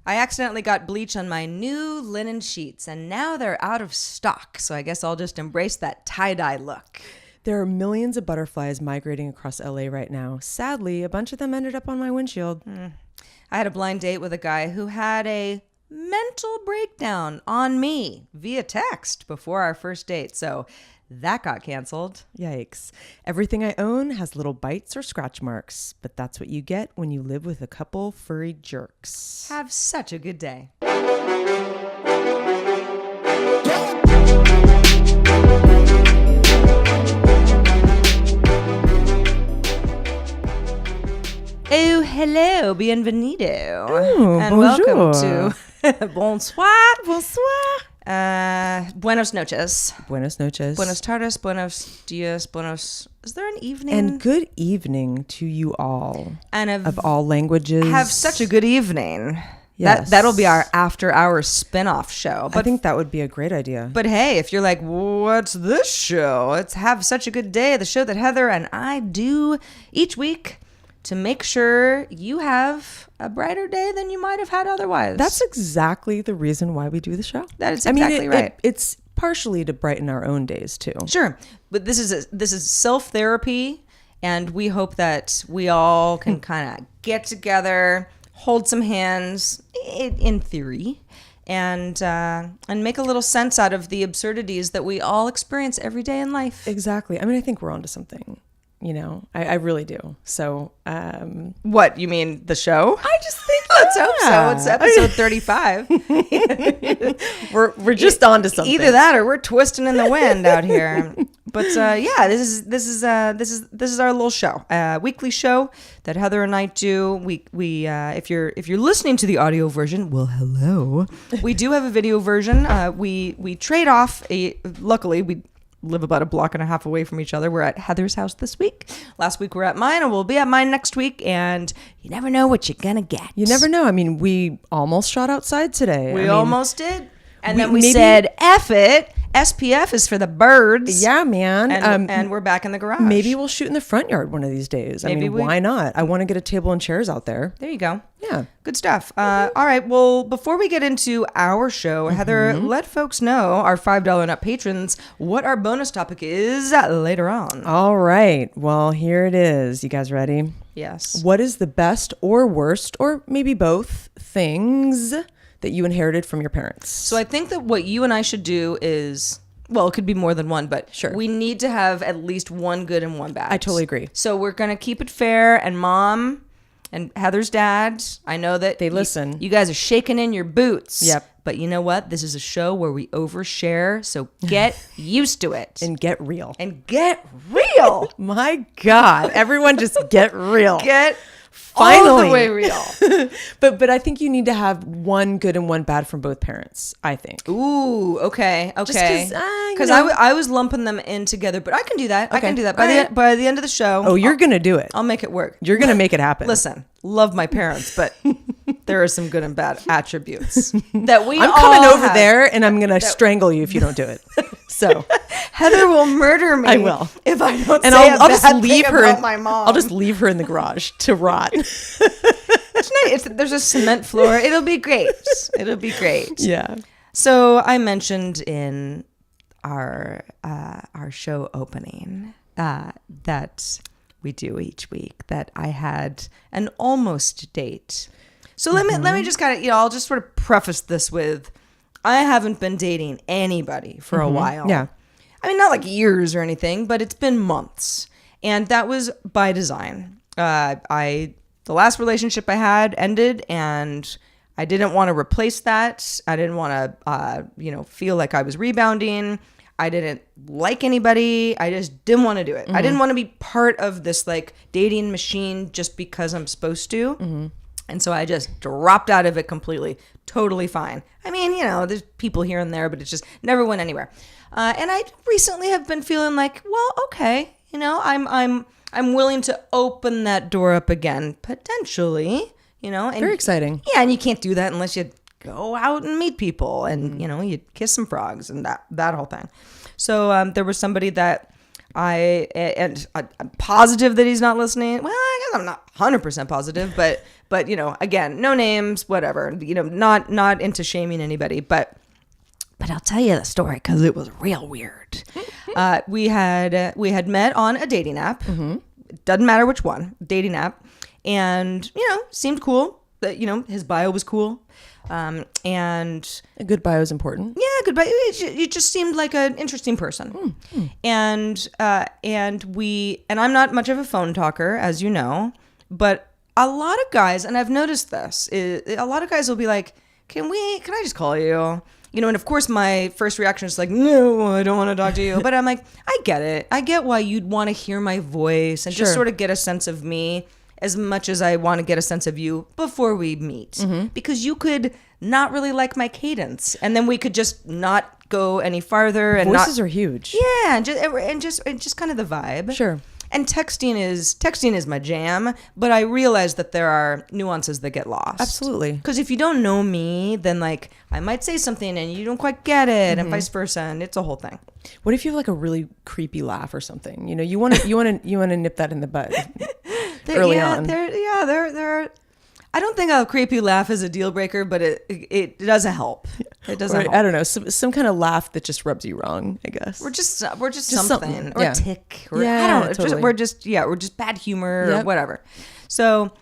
I accidentally got bleach on my new linen sheets, and now they're out of stock. So I guess I'll just embrace that tie-dye look. There are millions of butterflies migrating across LA right now. Sadly, a bunch of them ended up on my windshield. I had a blind date with a guy who had a mental breakdown on me via text before our first date. So that got canceled. Yikes. Everything I own has little bites or scratch marks, but that's what you get when you live with a couple furry jerks. Have such a good day. Oh, hello, bienvenido. Oh, and bonjour. welcome to Bonsoir. Bonsoir. Buenos noches. Buenos noches. Buenos tardes, buenos dias, buenos... Is there an evening? And good evening to you all. And of all languages. Have such a good evening. Yes. That'll be our after-hours spin-off show. I think that would be a great idea. But hey, if you're like, what's this show? Let's have such a good day. The show that Heather and I do each week to make sure you have a brighter day than you might have had otherwise. That's exactly the reason why we do the show. That is exactly right. It's partially to brighten our own days too. Sure, but this is self-therapy, and we hope that we all can kind of get together, hold some hands, in theory, and make a little sense out of the absurdities that we all experience every day in life. Exactly. I mean, I think we're onto something. You know, I really do. So, what, you mean the show? I just think let's hope so. It's episode 35. we're just onto something. Either that or we're twisting in the wind out here. But yeah, this is our little show, weekly show that Heather and I do. We if you're listening to the audio version, well, hello. We do have a video version. We trade off luckily we live about a block and a half away from each other. We're at Heather's house this week. Last week we're at mine, and we'll be at mine next week. And you never know what you're gonna get. You never know. I mean, we almost shot outside today. We almost did. And then we said, F it. SPF is for the birds. Yeah, man. And we're back in the garage. Maybe we'll shoot in the front yard one of these days. Why not? I want to get a table and chairs out there. There you go. Yeah. Good stuff. All right. Well, before we get into our show, Heather, let folks know, our $5 and up patrons, what our bonus topic is later on. All right. Well, here it is. You guys ready? Yes. What is the best or worst, or maybe both, things that you inherited from your parents? So I think that what you and I should do is, well, it could be more than one, but sure, we need to have at least one good and one bad. I totally agree. So we're going to keep it fair, and Mom and Heather's dad, I know that they listen. You guys are shaking in your boots. Yep. But you know what? This is a show where we overshare, so get used to it. And get real. My God. Everyone just get real. Get finally all the way real. But I think you need to have one good and one bad from both parents, I think. Ooh, okay. Because I was lumping them in together, but I can do that. Okay. I can do that. Right. By the end of the show. Oh, you're going to do it. I'll make it work. You're going to make it happen. Listen, love my parents, but there are some good and bad attributes that we I'm all coming over have. there, and I'm going to strangle you if you don't do it. So Heather will murder me. I will. If I don't and say I'll just leave her about my mom. I'll just leave her in the garage to rot. It's nice. There's a cement floor. It'll be great. Yeah. So I mentioned in our show opening that we do each week that I had an almost date. So let me just kind of, I'll just sort of preface this with, I haven't been dating anybody for a while. Yeah. I mean, not like years or anything, but it's been months. And that was by design. The last relationship I had ended, and I didn't want to replace that. I didn't want to, feel like I was rebounding. I didn't like anybody. I just didn't want to do it. I didn't want to be part of this like dating machine just because I'm supposed to. And so I just dropped out of it completely. Totally fine. I mean, there's people here and there, but it just never went anywhere. And I recently have been feeling like, well, okay, I'm willing to open that door up again, potentially, And, very exciting. Yeah, and you can't do that unless you go out and meet people and, you kiss some frogs and that whole thing. So there was somebody that I'm positive that he's not listening. Well, I'm I'm not 100% positive, but again, no names, whatever. Not into shaming anybody, but I'll tell you the story because it was real weird. We had met on a dating app. Doesn't matter which one, dating app, and seemed cool. That his bio was cool. And a good bio is important. Yeah, good bio. You just seemed like an interesting person. And I'm not much of a phone talker, as you know, but a lot of guys, and I've noticed this, a lot of guys will be like, can I just call you? And of course my first reaction is like, no, I don't want to talk to you. But I'm like, I get it. I get why you'd want to hear my voice and just sort of get a sense of me as much as I want to get a sense of you before we meet. Because you could not really like my cadence, and then we could just not go any farther. And voices are huge. Yeah, and just kind of the vibe. Sure. And texting is my jam, but I realize that there are nuances that get lost. Absolutely. Because if you don't know me, then like I might say something and you don't quite get it, and vice versa, and it's a whole thing. What if you have like a really creepy laugh or something? You want to nip that in the bud early on. There. I don't think a creepy laugh is a deal breaker, but it doesn't help. It doesn't help. I don't know, some kind of laugh that just rubs you wrong, I guess. We're just something. Or yeah. a tick. Or, yeah, I don't know. totally. We're just bad humor or whatever. So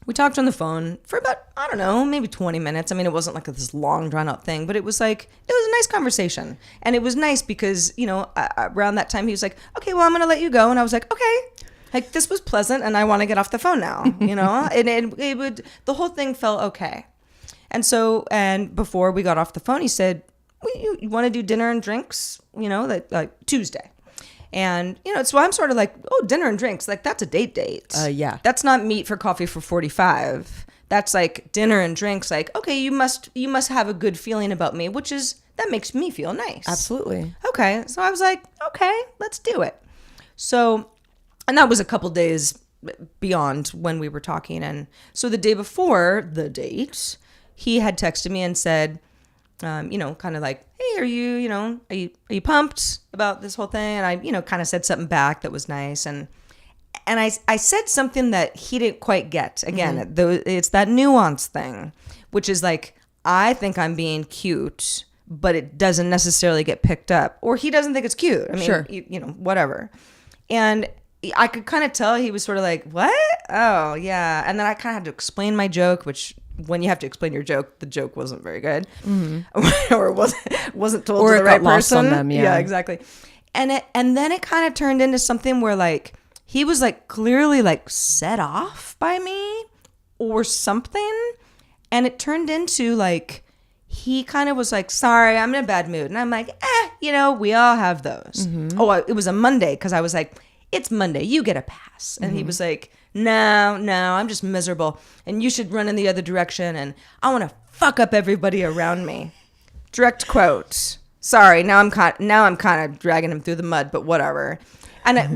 we talked on the phone for about, I don't know, maybe 20 minutes. I mean, it wasn't like this long drawn out thing, but it was a nice conversation. And it was nice because, around that time he was like, okay, well, I'm going to let you go. And I was like, okay. Like, this was pleasant and I want to get off the phone now, and the whole thing felt okay. And before we got off the phone, he said, well, you want to do dinner and drinks, like Tuesday. And, so I'm sort of like, oh, dinner and drinks, like that's a date. Yeah. That's not meet for coffee for 45. That's like dinner and drinks. Like, okay, you must have a good feeling about me, that makes me feel nice. Absolutely. Okay. So I was like, okay, let's do it. So, and that was a couple days beyond when we were talking. And so the day before the date, he had texted me and said, kind of like, hey, are you pumped about this whole thing? And I, kind of said something back that was nice. And I said something that he didn't quite get. Again, it's that nuance thing, which is like, I think I'm being cute, but it doesn't necessarily get picked up. Or he doesn't think it's cute. I mean, sure. Whatever. And I could kind of tell he was sort of like, what? Oh, yeah. And then I kind of had to explain my joke, which when you have to explain your joke, the joke wasn't very good. Or wasn't told or to the right person. Lost on them, yeah, exactly. And then it kind of turned into something where like he was like clearly like set off by me or something. And it turned into like he kind of was like, sorry, I'm in a bad mood. And I'm like, we all have those. Oh, it was a Monday because I was like, it's Monday, you get a pass. And he was like, no, I'm just miserable. And you should run in the other direction. And I want to fuck up everybody around me. Direct quote. Sorry, now I'm kind of dragging him through the mud, but whatever.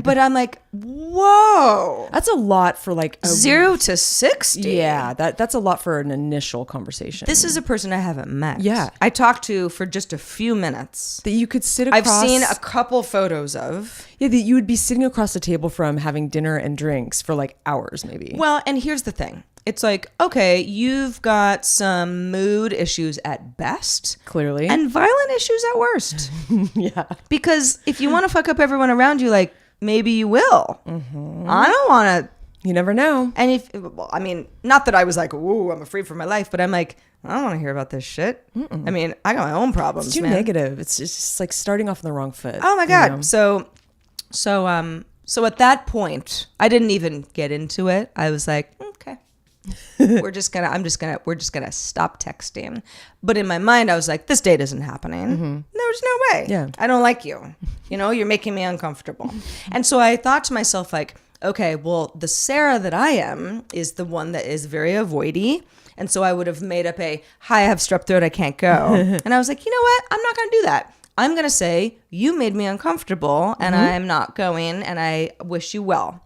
But I'm like, whoa. That's a lot for like 0 to 60. Yeah, that's a lot for an initial conversation. This is a person I haven't met. Yeah. I talked to for just a few minutes. That you could sit across. I've seen a couple photos of. Yeah, that you would be sitting across the table from having dinner and drinks for like hours maybe. Well, and here's the thing. It's like, okay, you've got some mood issues at best. Clearly. And violent issues at worst. Yeah. Because if you want to fuck up everyone around you, like, maybe you will. I don't want to. You never know. And not that I was like, ooh, I'm afraid for my life, but I'm like, I don't want to hear about this shit. I mean, I got my own problems, It's too negative. It's just like starting off on the wrong foot. Oh my God. So at that point, I didn't even get into it. I was like, okay. we're just gonna stop texting. But in my mind, I was like, this date isn't happening. There's no way. Yeah. I don't like you. You're making me uncomfortable. And so I thought to myself, like, okay, well, the Sarah that I am is the one that is very avoidy. And so I would have made up hi, I have strep throat, I can't go. And I was like, you know what? I'm not gonna do that. I'm going to say, you made me uncomfortable and I'm not going and I wish you well.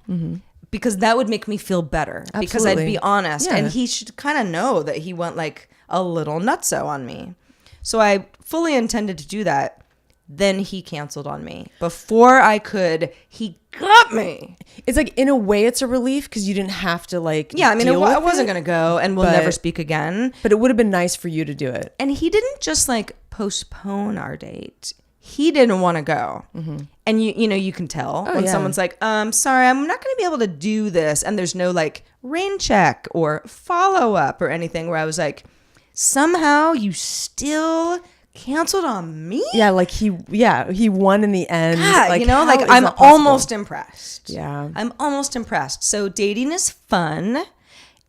Because that would make me feel better. Absolutely. Because I'd be honest. Yeah. And he should kind of know that he went like a little nutso on me. So I fully intended to do that. then he canceled on me. Before I could, he got me. It's like, in a way, it's a relief because you didn't have to like. Yeah, I mean, deal I with wasn't it, going to go, and we'll never speak again. but it would have been nice for you to do it. And he didn't just like postpone our date. He didn't want to go. And you can tell when someone's like, sorry, I'm not going to be able to do this. And there's no like rain check or follow up or anything, where I was like, somehow you still canceled on me? Yeah, like he won in the end. God, like, like how is I'm that possible? almost impressed. Yeah. I'm almost impressed. So dating is fun.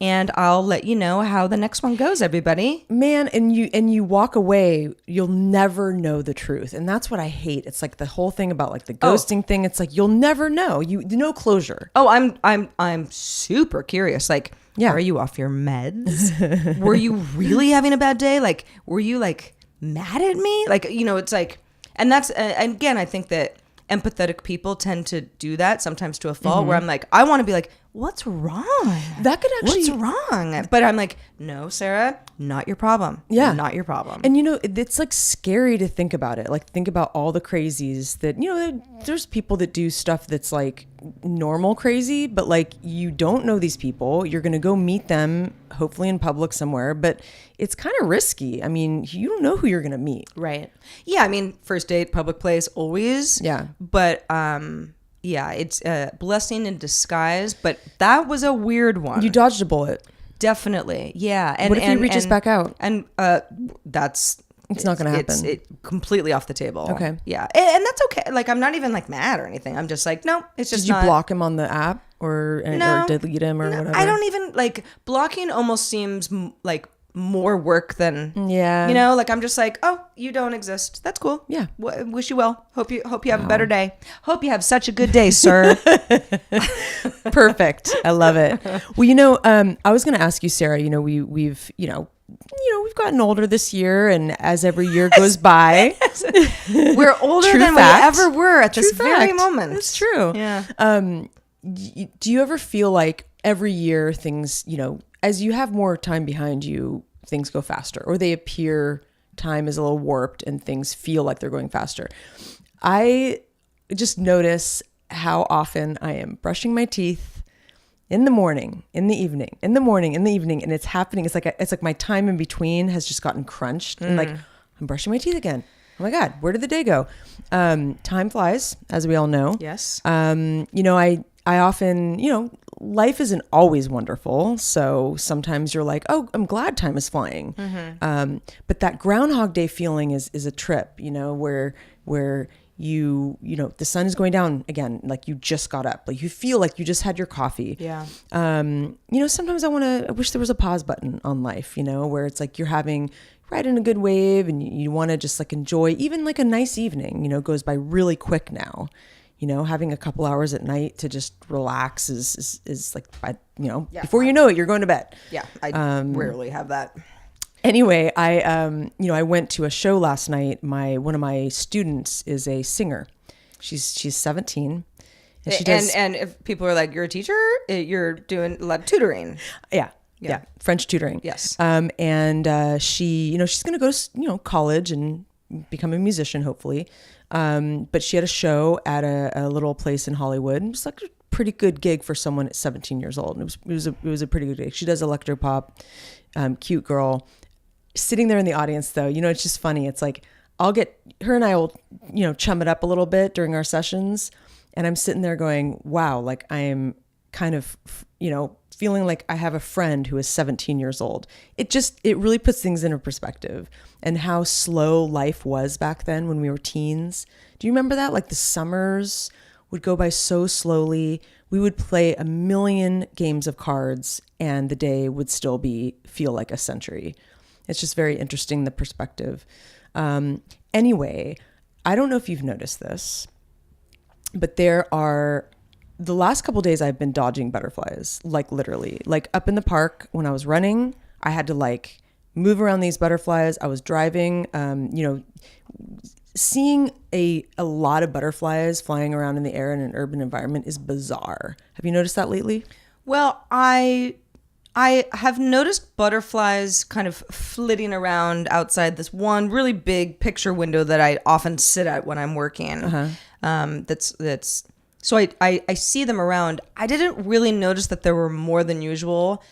And I'll let you know how the next one goes, everybody. Man, and you walk away, you'll never know the truth. And that's what I hate. It's like the whole thing about like the ghosting thing. It's like you'll never know. No closure. Oh, I'm super curious. Like, are you off your meds? Were you really having a bad day? Like, were you like mad at me? Like, it's like, and that's, and again, I think that empathetic people tend to do that sometimes to a fault, where I'm like, I want to be like, what's wrong? That could actually... What's wrong? But I'm like, no, Sarah, not your problem. Yeah. Not your problem. And it's like scary to think about it. Like, think about all the crazies that, there's people that do stuff that's like normal crazy, but like you don't know these people. You're going to go meet them, hopefully in public somewhere, but it's kind of risky. I mean, you don't know who you're going to meet. Right. Yeah. I mean, first date, public place, always. Yeah. But, yeah, it's a blessing in disguise, but that was a weird one. You dodged a bullet. Definitely. Yeah. And what if he reaches back out? And it's not going to happen. It's completely off the table. Okay. Yeah. And that's okay. Like, I'm not even like mad or anything. I'm just like, no, it's just Did you block him on the app or delete him or whatever? I don't even like blocking. Almost seems like more work than like I'm just like, oh, you don't exist, that's cool. Yeah. Wish you well. Hope you have a better day. Hope you have such a good day, sir. Perfect. I love it. Well, I was going to ask you, Sarah, we've gotten older this year, and as every year goes by, we're older than we ever were at this very moment. It's true. Yeah. Do you ever feel like every year things, as you have more time behind you, things go faster, or they appear time is a little warped and things feel like they're going faster? I just notice how often I am brushing my teeth in the morning, in the evening, in the morning, in the evening, and it's happening. It's like my time in between has just gotten crunched, and like I'm brushing my teeth again. Oh my God, where did the day go? Time flies, as we all know. Yes. I often, life isn't always wonderful. So sometimes you're like, oh, I'm glad time is flying. But that Groundhog Day feeling is a trip, where the sun is going down again, like you just got up, like you feel like you just had your coffee. Yeah. Sometimes I wish there was a pause button on life, where it's like you're right in a good wave and you want to just like enjoy even like a nice evening, goes by really quick now. Having a couple hours at night to just relax is like, before you know it, you're going to bed. Yeah. I rarely have that. Anyway, I went to a show last night. One of my students is a singer. She's 17. And she does, and if people are like, you're a teacher, you're doing a lot of tutoring. Yeah. French tutoring. Yes. And she, she's going to go to, college and become a musician, hopefully. But she had a show at a little place in Hollywood. It was like a pretty good gig for someone at 17 years old. And it was a pretty good gig. She does electropop, cute girl. Sitting there in the audience, though, it's just funny. It's like her and I will, chum it up a little bit during our sessions. And I'm sitting there going, wow, like I am kind of, feeling like I have a friend who is 17 years old. It really puts things into perspective and how slow life was back then when we were teens. Do you remember that? Like the summers would go by so slowly. We would play a million games of cards and the day would still feel like a century. It's just very interesting, the perspective. Anyway, I don't know if you've noticed this, but the last couple of days I've been dodging butterflies, like literally, like up in the park when I was running, I had to like move around these butterflies. I was driving, seeing a lot of butterflies flying around in the air in an urban environment is bizarre. Have you noticed that lately? Well, I I have noticed butterflies kind of flitting around outside this one really big picture window that I often sit at when I'm working. That's so I see them around. I didn't really notice that there were more than usual.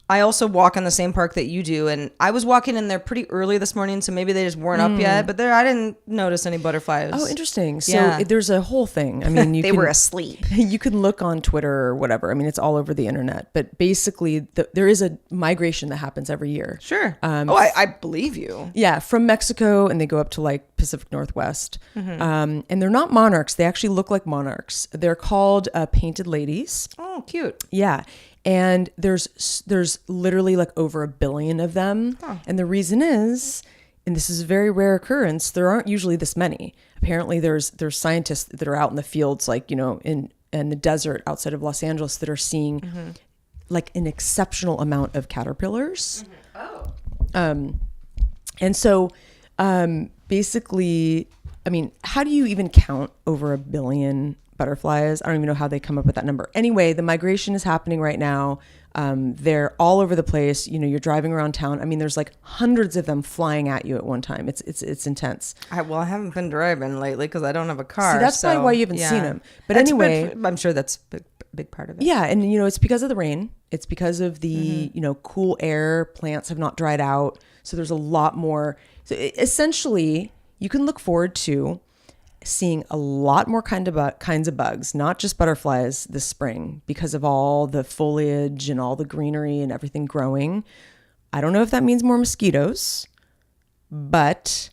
I also walk in the same park that you do, and I was walking in there pretty early this morning, so maybe they just weren't up yet. But I didn't notice any butterflies. Oh, interesting. So there's a whole thing. I mean, they were asleep. You can look on Twitter or whatever. I mean, it's all over the internet. But basically, there is a migration that happens every year. Sure. I believe you. Yeah, from Mexico, and they go up to like Pacific Northwest. And they're not monarchs. They actually look like monarchs. They're called painted ladies. Oh, cute. Yeah. And there's literally like over 1 billion of them. And the reason is, and this is a very rare occurrence, there aren't usually this many. Apparently there's scientists that are out in the fields, like, you know, in the desert outside of Los Angeles, that are seeing like an exceptional amount of caterpillars. And so basically, I mean, how do you even count over 1 billion butterflies? I don't even know how they come up with that number. Anyway, the migration is happening right now. They're all over the place. You know, you're driving around town. I mean, there's like hundreds of them flying at you at one time. It's intense. I haven't been driving lately because I don't have a car. See, that's probably why you haven't seen them. But anyway, I'm sure that's a big part of it. Yeah, and you know, it's because of the rain. It's because of the you know, cool air. Plants have not dried out, so there's a lot more. So essentially, you can look forward to seeing a lot more kinds of bugs, not just butterflies, this spring, because of all the foliage and all the greenery and everything growing. I don't know if that means more mosquitoes, but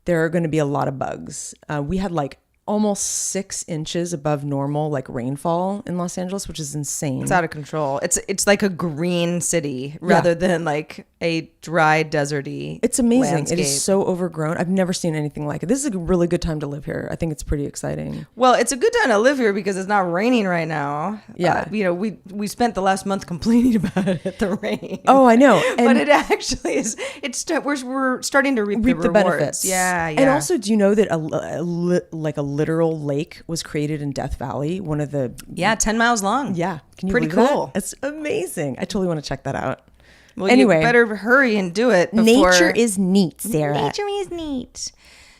there are going to be a lot of bugs. We had like almost 6 inches above normal, like rainfall in Los Angeles, which is insane. It's out of control. It's like a green city rather than like a dry, deserty. It's amazing. Landscape. It is so overgrown. I've never seen anything like it. This is a really good time to live here. I think it's pretty exciting. Well, it's a good time to live here because it's not raining right now. Yeah. You know, we spent the last month complaining about it, the rain. Oh, I know. But it actually is. We're starting to reap the rewards. Benefits. Yeah. And also, do you know that a literal lake was created in Death Valley? One of the 10 miles long. Yeah, can you pretty believe cool. That? It's amazing. I totally want to check that out. Well, anyway, you better hurry and do it before. Nature is neat, Sarah. Nature is neat.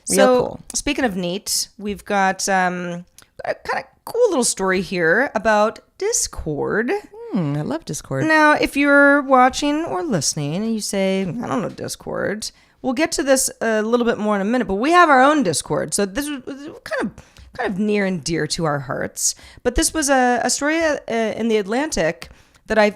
Real cool. Speaking of neat, we've got a kind of cool little story here about Discord. I love Discord. Now, if you're watching or listening and you say, I don't know Discord, we'll get to this a little bit more in a minute, but we have our own Discord. So this was kind of near and dear to our hearts. But this was a story in the Atlantic that I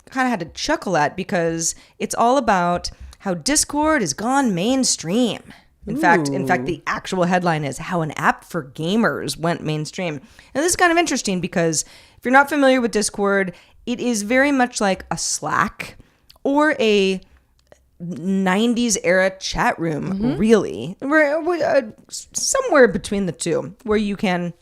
kind of had to chuckle at because it's all about how Discord has gone mainstream. In fact, the actual headline is how an app for gamers went mainstream. And this is kind of interesting because if you're not familiar with Discord, it is very much like a Slack or a 90s era chat room, really. Somewhere between the two, where you can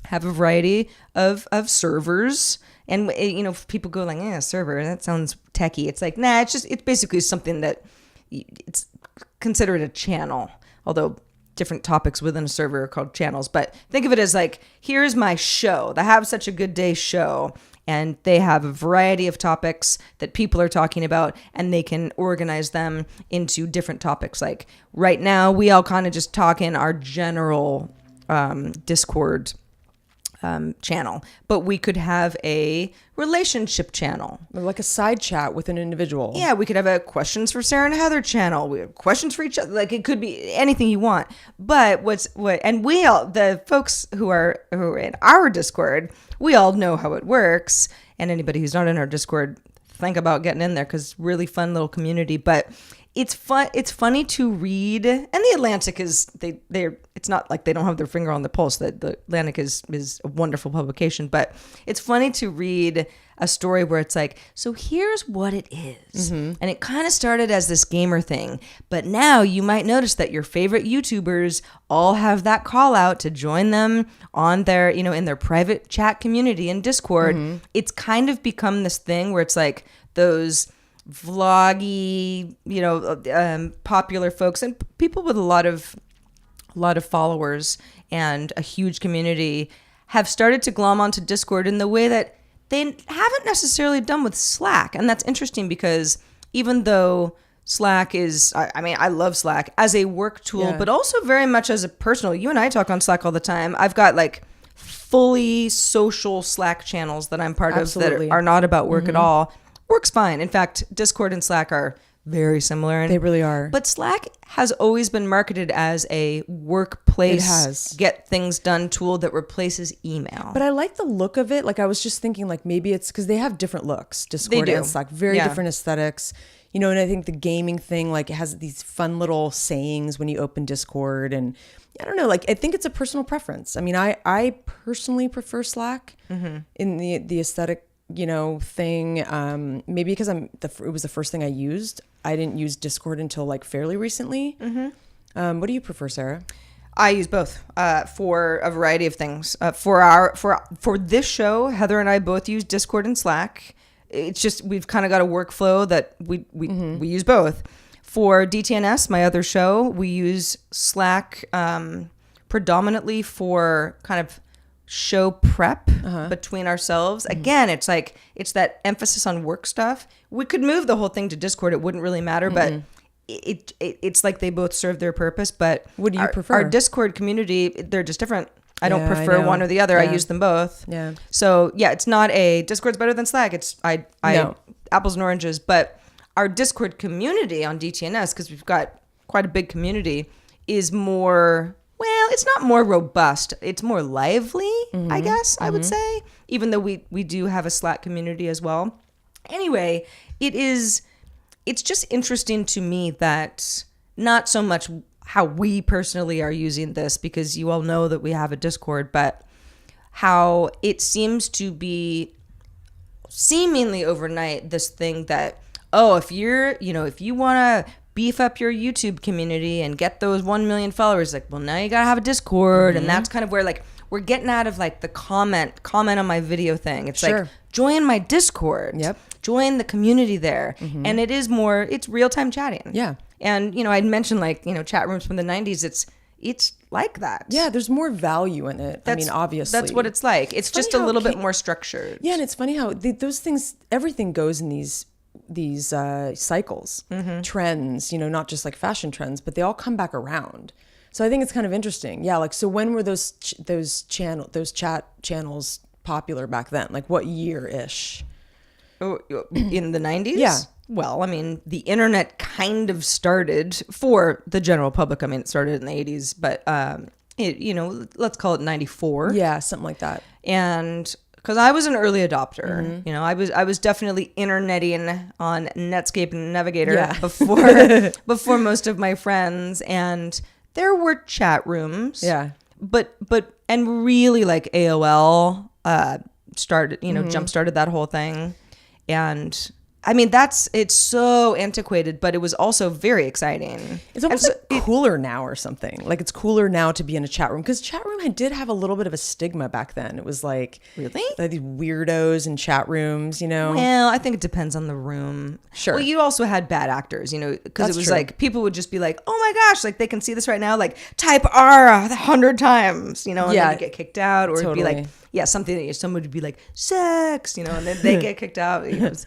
have a variety of servers. And, you know, people go like, server, that sounds techie. It's like, nah, it's basically something that it's considered a channel. Although different topics within a server are called channels. But think of it as like, here's my show, the Have Such a Good Day show. And they have a variety of topics that people are talking about, and they can organize them into different topics. Like right now, we all kind of just talk in our general Discord channel, but we could have a relationship channel, like a side chat with an individual. Yeah, we could have a questions for Sarah and Heather channel. We have questions for each other. Like it could be anything you want. But and we all, the folks who are in our Discord, we all know how it works. And anybody who's not in our Discord, think about getting in there because really fun little community. But it's fun. It's funny to read, and the Atlantic is they're. It's not like they don't have their finger on the pulse. That the Atlantic is a wonderful publication, but it's funny to read a story where it's like, so here's what it is, and it kind of started as this gamer thing, but now you might notice that your favorite YouTubers all have that call out to join them on their, you know, in their private chat community in Discord. It's kind of become this thing where it's like those vloggy, you know, popular folks and people with a lot of followers and a huge community have started to glom onto Discord in the way that they haven't necessarily done with Slack. And that's interesting because even though Slack is, I mean, I love Slack as a work tool, but also very much as a personal. You and I talk on Slack all the time. I've got like fully social Slack channels that I'm part of that are not about work at all. Works fine. In fact, Discord and Slack are very similar. They really are. But Slack has always been marketed as a workplace, get things done tool that replaces email. But I like the look of it. Like I was just thinking like maybe it's because they have different looks, Discord and Slack, very different aesthetics. You know, and I think the gaming thing, like it has these fun little sayings when you open Discord, and I don't know, like I think it's a personal preference. I mean, I personally prefer Slack in the aesthetic, you know, thing. Maybe because it was the first thing I used. I didn't use Discord until like fairly recently. What do you prefer, Sarah? I use both for a variety of things. For this show, Heather and I both use Discord and Slack. It's just we've kind of got a workflow that we use both. For DTNS, my other show, we use Slack predominantly for kind of show prep between ourselves. Again, it's like it's that emphasis on work stuff. We could move the whole thing to Discord; it wouldn't really matter. But it's like they both serve their purpose. But what do you prefer? Our Discord community, they're just different. I don't prefer one or the other. I use them both. Yeah. So yeah, it's not a Discord's better than Slack. It's apples and oranges. But our Discord community on DTNS, because we've got quite a big community, is more. Well, it's not more robust. It's more lively, I guess I would say. Even though we do have a Slack community as well. Anyway, it's just interesting to me that not so much how we personally are using this, because you all know that we have a Discord, but how it seems to be seemingly overnight this thing that, oh, if you want to beef up your YouTube community and get those 1 million followers, like, well, now you gotta have a Discord. And that's kind of where like we're getting out of like the comment on my video thing. It's like, join my Discord. Join the community there. And it's real-time chatting. Yeah. And, I'd mentioned like, chat rooms from the 90s. It's like that. Yeah, there's more value in it. I mean, obviously. That's what it's like. It's just a little bit more structured. Yeah, and it's funny how those things, everything goes in these cycles, trends, not just like fashion trends, but they all come back around. So I think it's kind of interesting. Yeah, like, so when were those chat channels popular back then? Like what year-ish? Oh, in the 90s? Yeah. Well, I mean, the internet kind of started for the general public. I mean, it started in the 80s, but let's call it 94. Yeah, something like that. And because I was an early adopter, I was definitely interneting on Netscape and Navigator before most of my friends, and there were chat rooms. Yeah. But really like AOL started, jump started that whole thing. And I mean, it's so antiquated, but it was also very exciting. It's almost cooler now or something. Like it's cooler now to be in a chat room, because chat room did have a little bit of a stigma back then. It was like, really? Like these weirdos in chat rooms, Well, I think it depends on the room. Sure. Well, you also had bad actors, because it was true. Like people would just be like, oh my gosh, like they can see this right now, like type R 100 times, and then you get kicked out, or it'd be like, something that someone would be like sex, and then they get kicked out. It's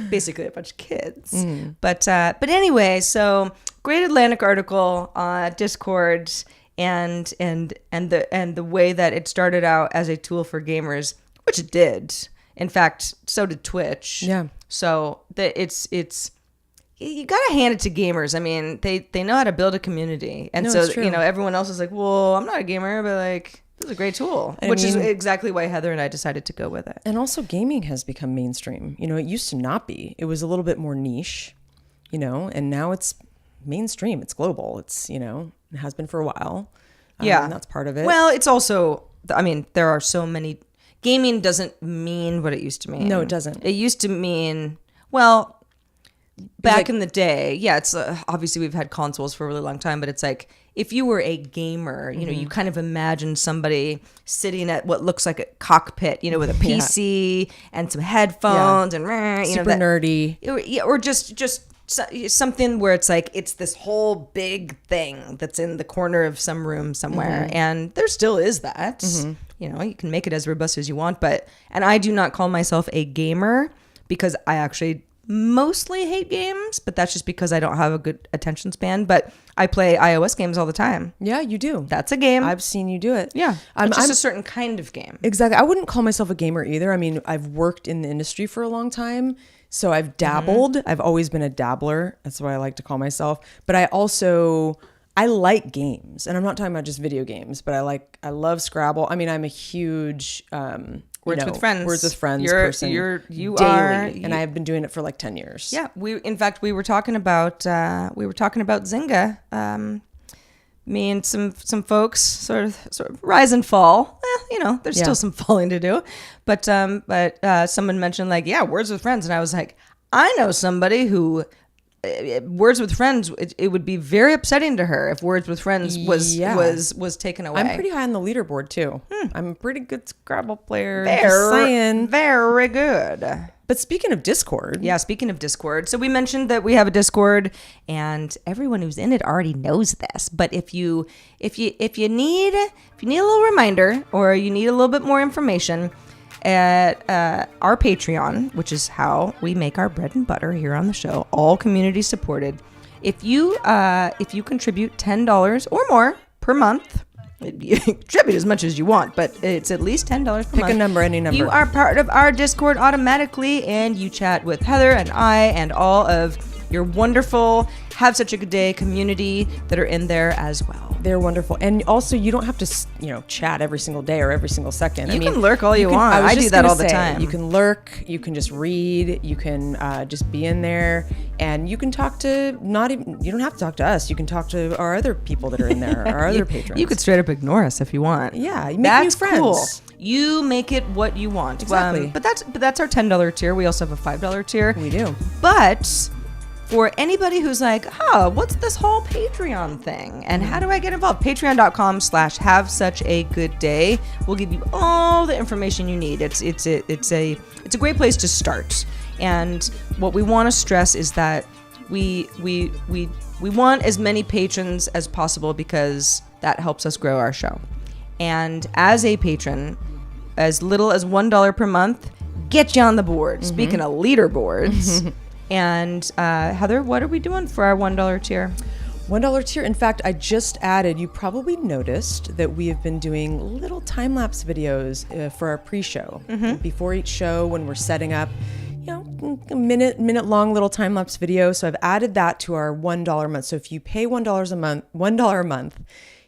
basically a bunch of kids. But anyway, so Great Atlantic article on Discord, and the way that it started out as a tool for gamers, which it did. In fact, so did Twitch. Yeah. So it's you gotta hand it to gamers. I mean, they know how to build a community, and everyone else is like, well, I'm not a gamer, but like, this is a great tool, which is exactly why Heather and I decided to go with it. And also gaming has become mainstream. It used to not be. It was a little bit more niche, and now it's mainstream. It's global. It's, it has been for a while. And that's part of it. Well, it's also, I mean, there are so many, gaming doesn't mean what it used to mean. No, it doesn't. It used to mean, well, back in the day, it's obviously we've had consoles for a really long time, but it's like, if you were a gamer, you kind of imagine somebody sitting at what looks like a cockpit, with a PC and some headphones and super nerdy, or just something where it's like it's this whole big thing that's in the corner of some room somewhere, and there still is that. You know, you can make it as robust as you want, and I do not call myself a gamer because I actually mostly hate games, but that's just because I don't have a good attention span. But I play iOS games all the time. Yeah, you do. That's a game. I've seen you do it. Yeah, it's just a certain kind of game. Exactly. I wouldn't call myself a gamer either. I mean, I've worked in the industry for a long time, so I've dabbled. I've always been a dabbler. That's what I like to call myself. But I like games, and I'm not talking about just video games, but I love Scrabble. I mean, I'm a huge Words with Friends person. You daily, are, and I have been doing it for like 10 years. Yeah, in fact we were talking about Zynga. Me and some folks sort of rise and fall. You know, there's still some falling to do, but someone mentioned like, yeah, Words with Friends, and I was like, I know somebody who. Words with Friends, it would be very upsetting to her if Words with Friends was taken away. I'm pretty high on the leaderboard too. I'm a pretty good Scrabble player. Very good. But speaking of Discord, so we mentioned that we have a Discord, and everyone who's in it already knows this. But if you need a little reminder, or you need a little bit more information, at our Patreon, which is how we make our bread and butter here on the show, all community supported. If you contribute $10 or more per month, you contribute as much as you want, but it's at least $10 per month. Pick a number, any number. You are part of our Discord automatically, and you chat with Heather and I and all of your wonderful Have Such a Good Day community that are in there as well. They're wonderful. And also, you don't have to, chat every single day or every single second. You can lurk all you want. I do that all the time. You can lurk. You can just read. You can just be in there. And you can talk to you don't have to talk to us. You can talk to our other people that are in there, our other patrons. You could straight up ignore us if you want. Yeah. You make new friends. Cool. You make it what you want. Exactly. But that's our $10 tier. We also have a $5 tier. We do. But for anybody who's like, what's this whole Patreon thing? And how do I get involved? Patreon.com/havesuchagoodday will give you all the information you need. It's a great place to start. And what we want to stress is that we want as many patrons as possible because that helps us grow our show. And as a patron, as little as $1 per month, get you on the board. Speaking of leaderboards. And Heather, what are we doing for our $1 tier? $1 tier. In fact, I just added, you probably noticed that we have been doing little time-lapse videos for our pre-show. Before each show, when we're setting up, a minute long little time-lapse video. So I've added that to our $1 a month. So if you pay $1 a month,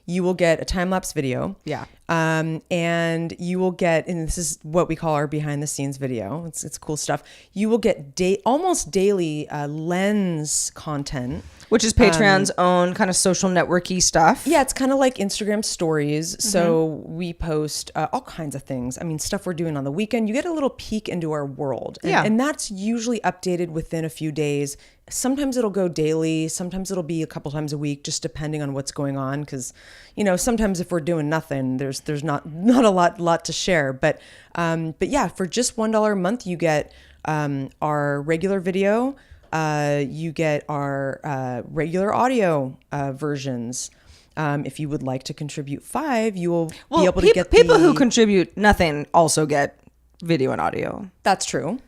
you will get a time-lapse video. Yeah. And you will get, and this is what we call our behind-the-scenes video. It's cool stuff. You will get almost daily lens content. Which is Patreon's own kind of social networky stuff. Yeah, it's kind of like Instagram stories. So we post all kinds of things. I mean, stuff we're doing on the weekend. You get a little peek into our world. And that's usually updated within a few days. Sometimes it'll go daily. Sometimes it'll be a couple times a week, just depending on what's going on. Because, sometimes if we're doing nothing, there's not a lot to share. But yeah, for just $1 a month, you get our regular video. You get our regular audio versions. If you would like to contribute $5, you will be able to get people who contribute nothing also get video and audio. That's true.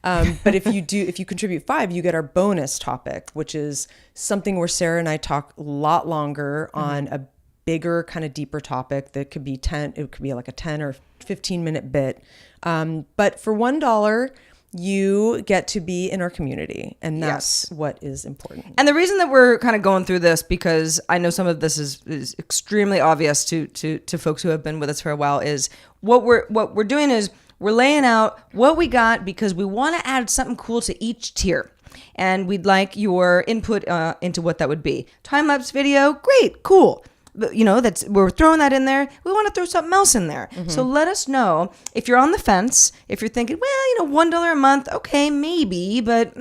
But if you contribute $5, you get our bonus topic, which is something where Sarah and I talk a lot longer on a bigger, kind of deeper topic that could be it could be like a 10 or 15 minute bit. But for $1, you get to be in our community, and that's what is important. And the reason that we're kind of going through this, because I know some of this is extremely obvious to folks who have been with us for a while, is what we're doing is we're laying out what we got because we want to add something cool to each tier. And we'd like your input into what that would be. Time-lapse video, great, cool. We're throwing that in there. We want to throw something else in there. So let us know if you're on the fence, if you're thinking, well, $1 a month, okay, maybe, but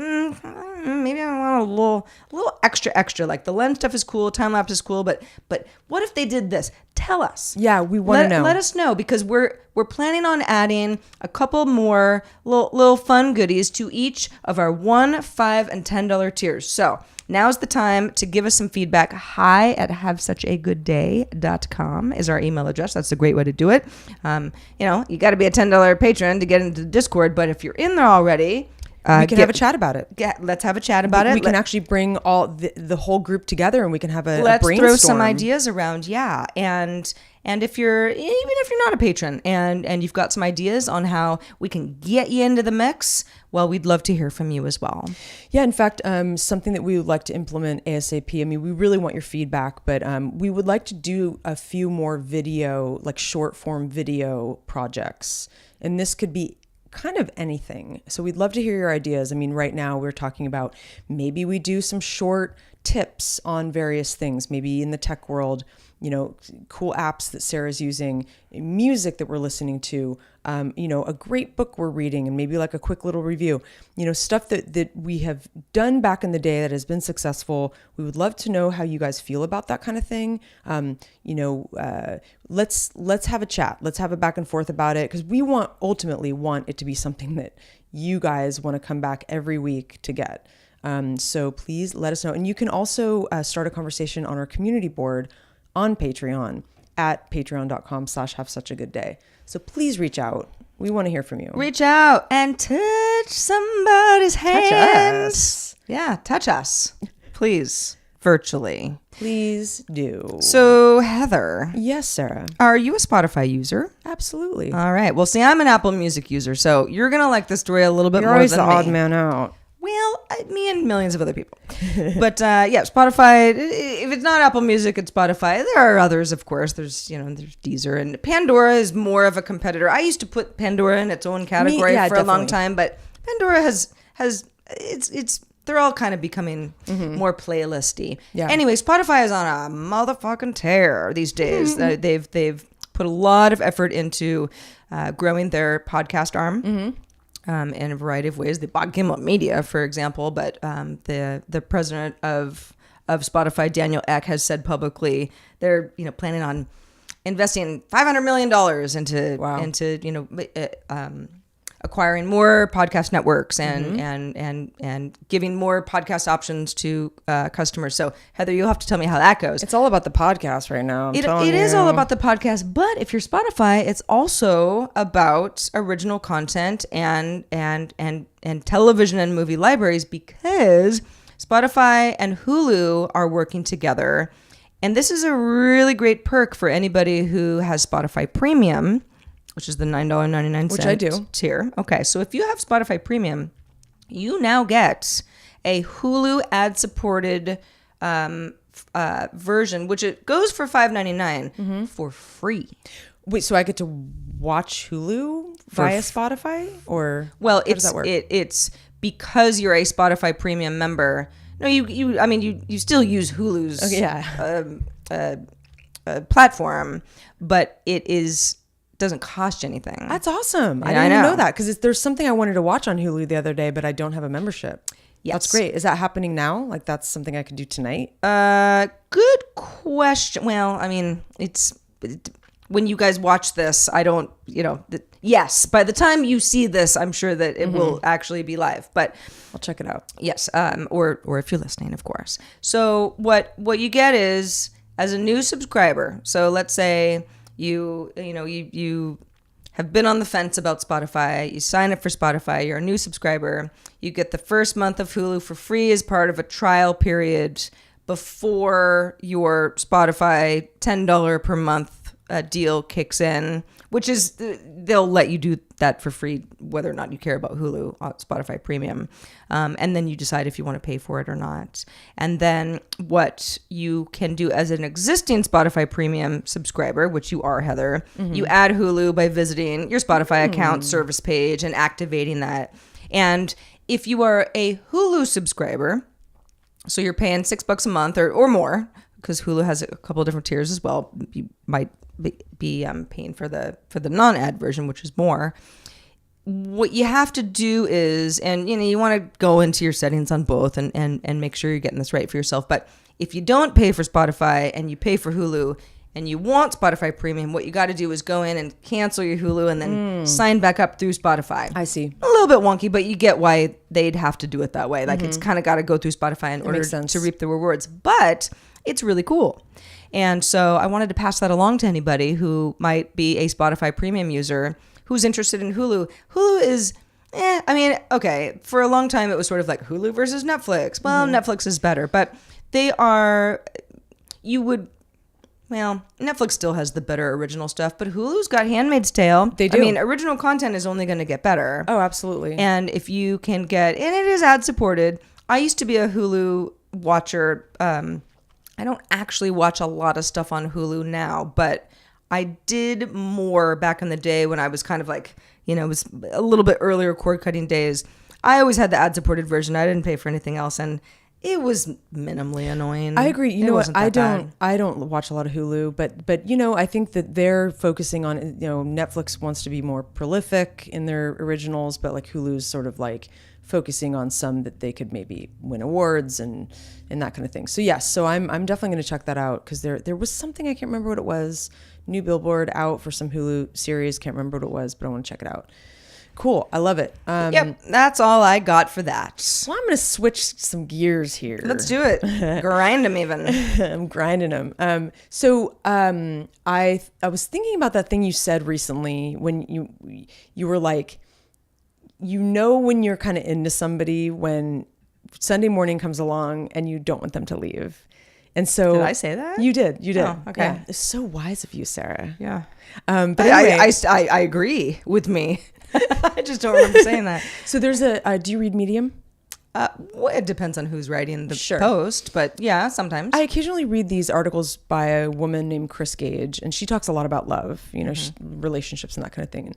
maybe I want a little extra. Like the lens stuff is cool, time lapse is cool, but what if they did this? Tell us. Yeah, we want to know. Let us know, because we're planning on adding a couple more little fun goodies to each of our $1, $5, and $10 tiers. So now's the time to give us some feedback. hi@havesuchagoodday.com is our email address. That's a great way to do it. You got to be a $10 patron to get into the Discord, but if you're in there already, we can have a chat about it. Let's have a chat about it. We can actually bring all the whole group together, and we can have a let's brainstorm. throw some ideas around. Yeah. And if you're, even if you're not a patron and you've got some ideas on how we can get you into the mix, well, we'd love to hear from you as well. Yeah, in fact, something that we would like to implement ASAP. I mean, we really want your feedback, but we would like to do a few more video, like short form video projects. And this could be kind of anything. So we'd love to hear your ideas. I mean, right now we're talking about maybe we do some short tips on various things, maybe in the tech world, cool apps that Sarah's using, music that we're listening to, a great book we're reading, and maybe like a quick little review, stuff that we have done back in the day that has been successful. We would love to know how you guys feel about that kind of thing. Let's have a chat. Let's have a back and forth about it, because we ultimately want it to be something that you guys want to come back every week to get. So please let us know. And you can also start a conversation on our community board on Patreon at patreon.com/havesuchagoodday. So please reach out. We want to hear from you. Reach out and touch somebody's hands. Touch us. Yeah, touch us. Please. Virtually. Please do. So, Heather. Yes, Sarah. Are you a Spotify user? Absolutely. All right. Well, see, I'm an Apple Music user, so you're going to like this story a little bit You're more always than the me. odd man out. Well, me and millions of other people. But Spotify, if it's not Apple Music, it's Spotify. There are others, of course. There's Deezer, and Pandora is more of a competitor. I used to put Pandora in its own category for a long time, but Pandora has they're all kind of becoming more playlisty. Yeah. Anyway, Spotify is on a motherfucking tear these days. They've put a lot of effort into growing their podcast arm. In a variety of ways. They bought Gimlet Media, for example, but the president of Spotify, Daniel Ek, has said publicly they're planning on investing $500 million into acquiring more podcast networks and giving more podcast options to customers. So Heather, you'll have to tell me how that goes. It's all about the podcast right now. It is all about the podcast, but if you're Spotify, it's also about original content and television and movie libraries, because Spotify and Hulu are working together. And this is a really great perk for anybody who has Spotify Premium, which is the $9.99 which I do tier. Okay, so if you have Spotify Premium, you now get a Hulu ad-supported version, which it goes for $5.99 for free. Wait, so I get to watch Hulu via Spotify, or well, how does that work? It's because you're a Spotify Premium member. No, you still use Hulu's platform, but it doesn't cost you anything. That's awesome. I didn't even know that, because there's something I wanted to watch on Hulu the other day, but I don't have a membership. Yes. That's great. Is that happening now? Like, that's something I could do tonight? Good question. Well, I mean, when you guys watch this, I don't, yes, by the time you see this, I'm sure that it will actually be live, but I'll check it out. Yes. Or if you're listening, of course. So what you get is, as a new subscriber, so let's say you have been on the fence about Spotify, you sign up for Spotify, you're a new subscriber, you get the first month of Hulu for free as part of a trial period before your Spotify $10 per month deal kicks in, which is, they'll let you do that for free whether or not you care about Hulu on Spotify Premium. And then you decide if you want to pay for it or not. And then what you can do as an existing Spotify Premium subscriber, which you are, Heather, you add Hulu by visiting your Spotify account service page and activating that. And if you are a Hulu subscriber, so you're paying $6 a month or more, because Hulu has a couple of different tiers as well. You might be paying for the non-ad version, which is more. what you have to do is, and you want to go into your settings on both and make sure you're getting this right for yourself. But if you don't pay for Spotify and you pay for Hulu and you want Spotify Premium, what you got to do is go in and cancel your Hulu and then sign back up through Spotify. I see. A little bit wonky, but you get why they'd have to do it that way. Like it's kind of got to go through Spotify in order to reap the rewards. But it's really cool. And so I wanted to pass that along to anybody who might be a Spotify Premium user who's interested in Hulu. Hulu is, okay. For a long time, it was sort of like Hulu versus Netflix. Well, Netflix is better, but they are, Netflix still has the better original stuff, but Hulu's got Handmaid's Tale. They do. I mean, original content is only going to get better. Oh, absolutely. And if you can get, and it is ad supported. I used to be a Hulu watcher. I don't actually watch a lot of stuff on Hulu now, but I did more back in the day when I was kind of like, it was a little bit earlier cord cutting days. I always had the ad supported version. I didn't pay for anything else, and it was minimally annoying. I agree. You know what? I don't watch a lot of Hulu, but I think that they're focusing on, Netflix wants to be more prolific in their originals, but like Hulu's sort of like focusing on some that they could maybe win awards and that kind of thing. So yes, so I'm definitely going to check that out because there was something, I can't remember what it was, new billboard out for some Hulu series. Can't remember what it was, but I want to check it out. Cool. I love it. Yep. That's all I got for that. Well, I'm going to switch some gears here. Let's do it. Grind them even. I'm grinding them. I was thinking about that thing you said recently when you were like, when you're kind of into somebody when Sunday morning comes along and you don't want them to leave. And so did I say that? You did. Oh, okay. Yeah. It's so wise of you, Sarah. Yeah. But anyway, I agree with me. I just don't remember saying that. So there's do you read Medium? Well, it depends on who's writing the post, but yeah, sometimes. I occasionally read these articles by a woman named Chris Gage, and she talks a lot about love, relationships and that kind of thing.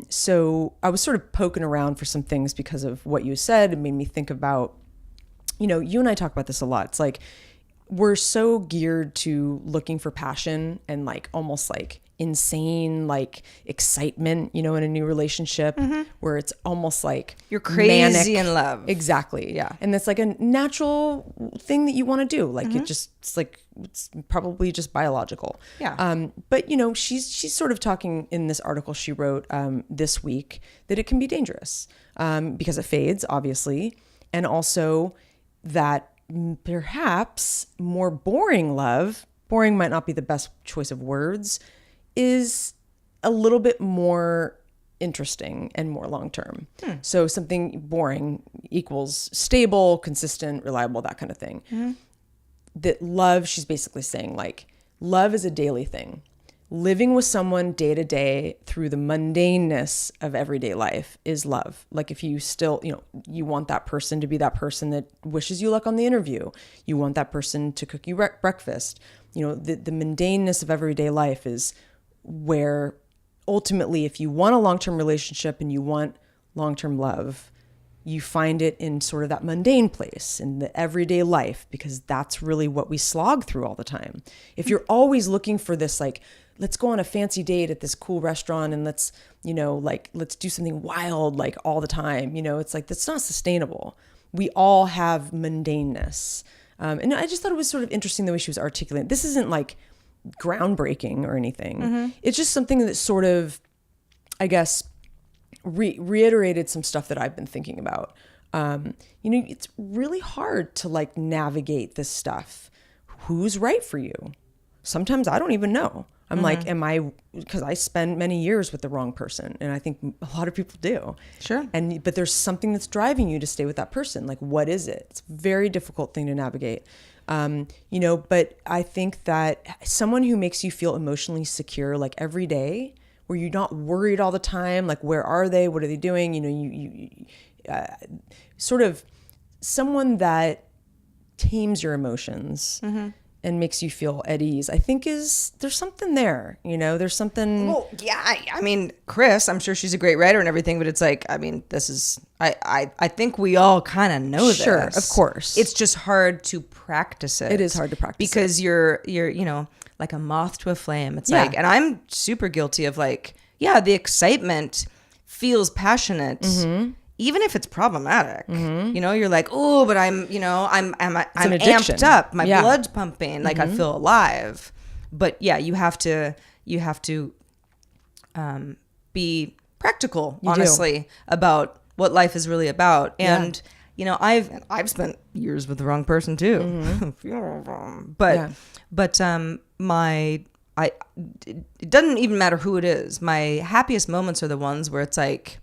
So I was sort of poking around for some things because of what you said. It made me think about, you and I talk about this a lot. It's like we're so geared to looking for passion and like almost like insane like excitement, in a new relationship where it's almost like you're crazy manic. in love. Exactly. Yeah. And that's like a natural thing that you want to do. Like it's probably just biological. Yeah. But she's sort of talking in this article she wrote this week that it can be dangerous because it fades, obviously, and also that perhaps more boring love, boring might not be the best choice of words, is a little bit more interesting and more long-term. So something boring equals stable, consistent, reliable, that kind of thing. That love, she's basically saying like, love is a daily thing. Living with someone day to day through the mundaneness of everyday life is love. Like if you still, you want that person to be that person that wishes you luck on the interview. You want that person to cook you breakfast. The mundaneness of everyday life is where ultimately, if you want a long-term relationship and you want long-term love, you find it in sort of that mundane place in the everyday life, because that's really what we slog through all the time. If you're always looking for this, like, let's go on a fancy date at this cool restaurant and let's do something wild, like all the time, it's like, that's not sustainable. We all have mundaneness. And I just thought it was sort of interesting the way she was articulating. This isn't like groundbreaking or anything. It's just something that sort of, I guess, reiterated some stuff that I've been thinking about. It's really hard to like navigate this stuff. Who's right for you? Sometimes I don't even know. I'm like, because I spend many years with the wrong person, and I think a lot of people do. Sure. But there's something that's driving you to stay with that person. Like, what is it? It's a very difficult thing to navigate. But I think that someone who makes you feel emotionally secure, like every day, where you're not worried all the time, like, where are they? What are they doing? You sort of someone that tames your emotions and makes you feel at ease, I think there's something there, there's something. Well, yeah. I mean, Chris, I'm sure she's a great writer and everything, but it's like, I mean, this is, I think we all kind of know this. Sure, of course. It's just hard to practice it. It is hard to practice because you're, like a moth to a flame. It's like, and I'm super guilty of like, the excitement feels passionate, even if it's problematic, you know, you're like, oh, but I'm amped up. My blood's pumping. Like I feel alive. But yeah, you have to be practical, honestly, about what life is really about. And you know, I've spent years with the wrong person too. But it doesn't even matter who it is. My happiest moments are the ones where it's like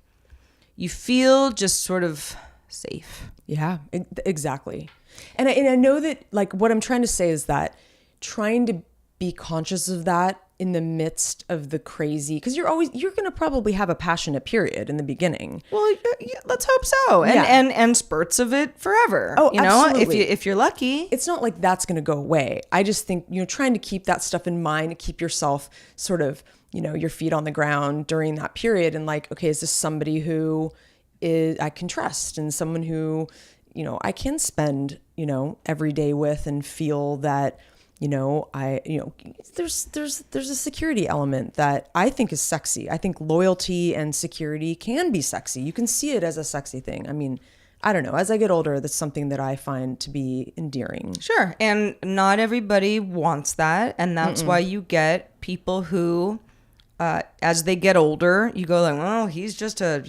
you feel just sort of safe. Yeah, exactly. And I know that, like, what I'm trying to say is that trying to be conscious of that in the midst of the crazy, because you're going to probably have a passionate period in the beginning. Well, let's hope so. And spurts of it forever. Oh, you know, absolutely. If you're lucky. It's not like that's going to go away. I just think, you know, trying to keep that stuff in mind, keep yourself sort of, you know, your feet on the ground during that period. And like, okay, is this somebody who I can trust, and someone who, you know, I can spend, you know, every day with, and feel that, you know, there's a security element that I think is sexy. I think loyalty and security can be sexy. You can see it as a sexy thing. I mean, I don't know. As I get older, that's something that I find to be endearing. Sure. And not everybody wants that. And that's why you get people who, as they get older, you go like, well, he's just a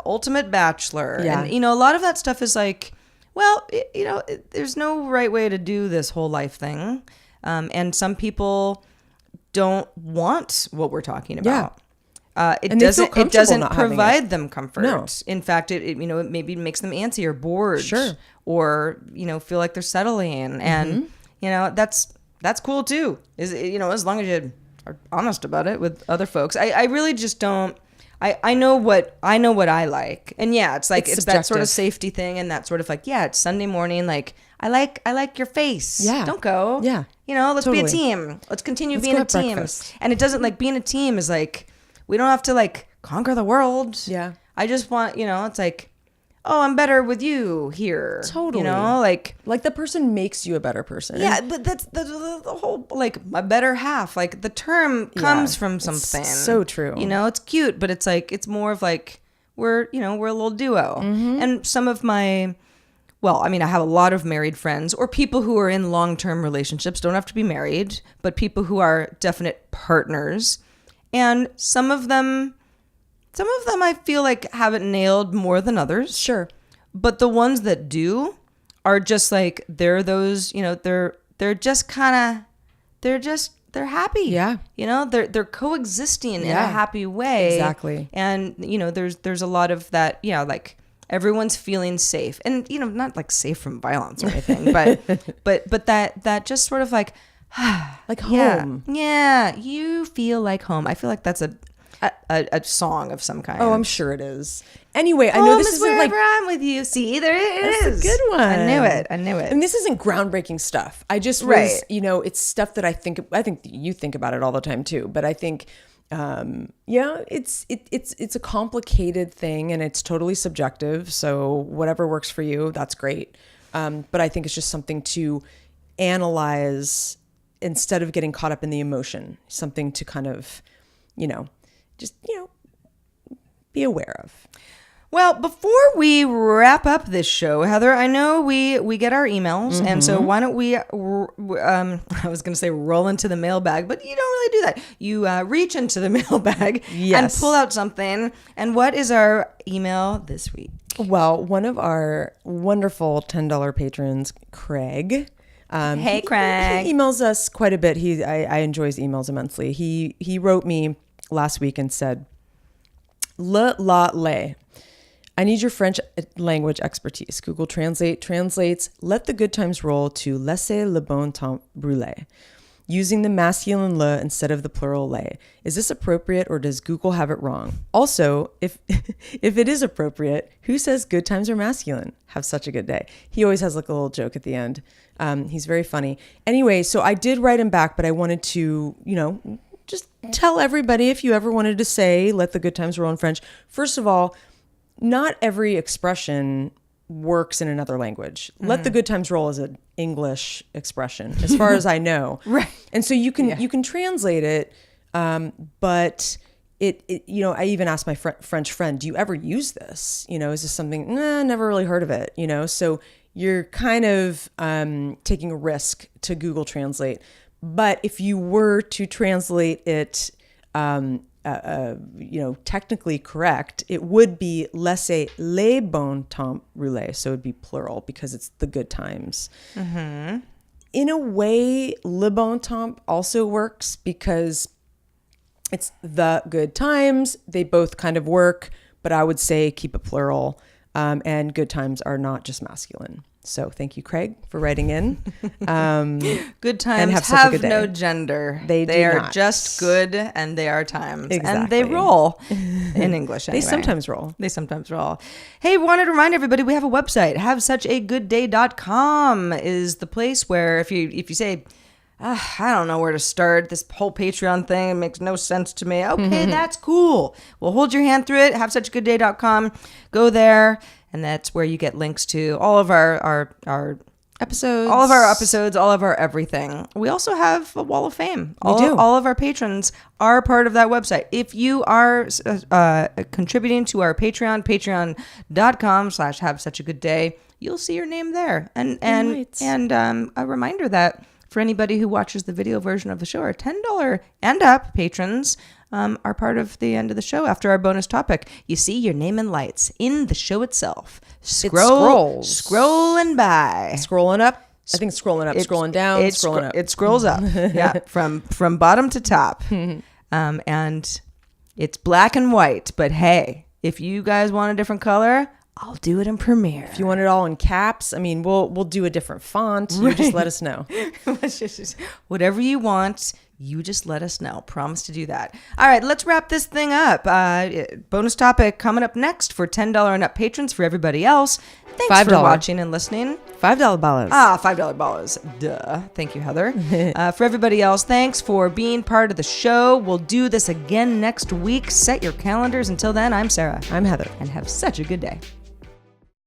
ultimate bachelor. Yeah. And, you know, a lot of that stuff is like, well, there's no right way to do this whole life thing. And some people don't want what we're talking about. It doesn't provide them comfort. No. In fact, it maybe makes them antsy or bored. Sure. Or, you know, feel like they're settling. And, you know, that's cool too. As long as you are honest about it with other folks. I really just don't. I know what I like. And yeah, it's like it's that sort of safety thing, and that sort of like, yeah, it's Sunday morning, like I like your face. Yeah. Don't go. Yeah. You know, let's be a team. Let's continue being a team. Breakfast. And it doesn't, like, being a team is like, we don't have to like conquer the world. Yeah. I just want, you know, it's like, oh, I'm better with you here. Totally. You know, like the person makes you a better person. Yeah, but that's the whole, like, my better half. Like, the term comes from something. It's so true. You know, it's cute, but it's like, it's more of like, we're a little duo. And some of my, well, I mean, I have a lot of married friends, or people who are in long-term relationships, don't have to be married, but people who are definite partners. And some of them I feel like have it nailed more than others. Sure. But the ones that do are just like, they're those, you know, they're happy. Yeah. You know, they're coexisting in a happy way. Exactly. And, you know, there's a lot of that, yeah, like everyone's feeling safe, and, you know, not like safe from violence or anything, but that just sort of like, like home. Yeah. You feel like home. I feel like that's a song of some kind. Oh, I'm sure it is. Anyway, I know this isn't wherever like, I'm with you. See, there it is. That's a good one. I knew it. And this isn't groundbreaking stuff. I just was, you know, it's stuff that I think you think about it all the time too. But I think, it's a complicated thing, and it's totally subjective. So whatever works for you, that's great. But I think it's just something to analyze instead of getting caught up in the emotion. Something to kind of, you know, just, you know, be aware of. Well, before we wrap up this show, Heather, I know we get our emails, and so why don't we, I was going to say roll into the mailbag, but you don't really do that. You reach into the mailbag and pull out something. And what is our email this week? Well, one of our wonderful $10 patrons, Craig. Hey, Craig. He emails us quite a bit. I enjoy his emails immensely. He wrote me last week and said, le. I need your French language expertise. Google Translate translates "let the good times roll" to "laissez le bon temps brûler," using the masculine le instead of the plural les. Is this appropriate, or does Google have it wrong? Also, if it is appropriate, who says good times are masculine? Have such a good day. He always has like a little joke at the end. He's very funny. Anyway, so I did write him back, but I wanted to, you know, just tell everybody, if you ever wanted to say "let the good times roll" in French. First of all, not every expression works in another language. "Let the good times roll" is an English expression, as far as I know. Right. And so you can translate it, but I even asked my French friend, do you ever use this? Is this something, never really heard of it, so you're kind of taking a risk to Google Translate. But if you were to translate it, technically correct, it would be laissez les bons temps rouler. So it'd be plural because it's the good times. Mm-hmm. In a way, le bon temps also works because it's the good times. They both kind of work, but I would say keep it plural. And good times are not just masculine. So thank you, Craig, for writing in. Good times have no gender. They are just good, and they are times. Exactly. And they roll in English anyway. They sometimes roll. Hey, wanted to remind everybody we have a website. HaveSuchAGoodDay.com is the place where if you say, I don't know where to start. This whole Patreon thing makes no sense to me. Okay, that's cool. We'll hold your hand through it. HaveSuchAGoodDay.com. Go there. And that's where you get links to all of our episodes, all of our everything. We also have a wall of fame. We do. All of our patrons are part of that website. If you are contributing to our Patreon, patreon.com/havesuchagoodday, you'll see your name there. And a reminder that for anybody who watches the video version of the show, our $10 and up patrons are part of the end of the show after our bonus topic. You see your name in lights in the show itself. Scrolling by. Scrolling up. I think scrolling up, scrolling down, scrolling up. It scrolls up. Yeah, from bottom to top. And it's black and white. But hey, if you guys want a different color, I'll do it in Premiere. If you want it all in caps, I mean, we'll do a different font. You just let us know. Whatever you want, you just let us know. Promise to do that. All right, let's wrap this thing up. Bonus topic coming up next for $10 and up patrons. For everybody else, thanks $5. for watching and listening. $5 ballos. $5 ballos. Duh. Thank you, Heather. For everybody else, thanks for being part of the show. We'll do this again next week. Set your calendars. Until then, I'm Sarah. I'm Heather. And have such a good day.